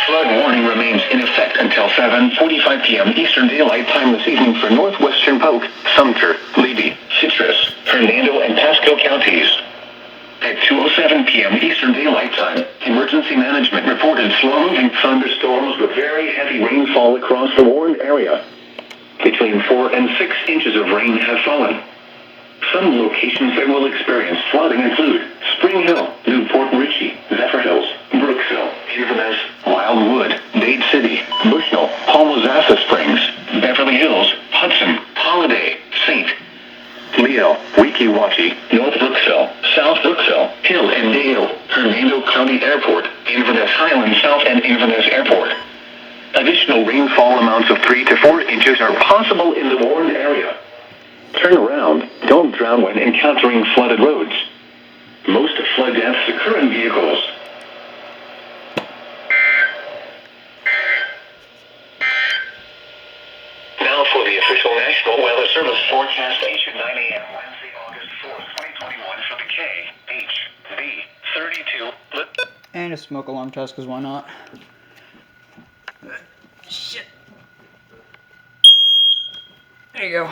Flood warning remains in effect until 7:45 p.m. Eastern Daylight Time this evening for northwestern POLK, SUMTER, LEVY, Citrus, Hernando, and PASCO counties. At 2:07 p.m. Eastern Daylight Time, emergency management reported slow-moving thunderstorms with very heavy rainfall across the warned area. Between 4 and 6 inches of rain have fallen. Some locations that will experience flooding include Spring Hill, Newport Richey, Zephyrhills, Brooksville, Inverness, Wildwood, Dade City, Bushnell, Homosassa Springs, Beverly Hills, Hudson, Holiday, St. Leo, Weeki, Wachee, North Brooksville, South Brooksville, Hill and Dale, Hernando County Airport, Inverness Highlands South and Inverness Airport. Additional rainfall amounts of 3 to 4 inches are possible in the warned area. Turn around. Don't drown when encountering flooded roads. Most flood deaths occur in vehicles. Now for the official National Weather Service forecast at 9 a.m. Wednesday, August 4th, 2021 for the KHB32. And a smoke alarm test, because why not? Shit. There you go.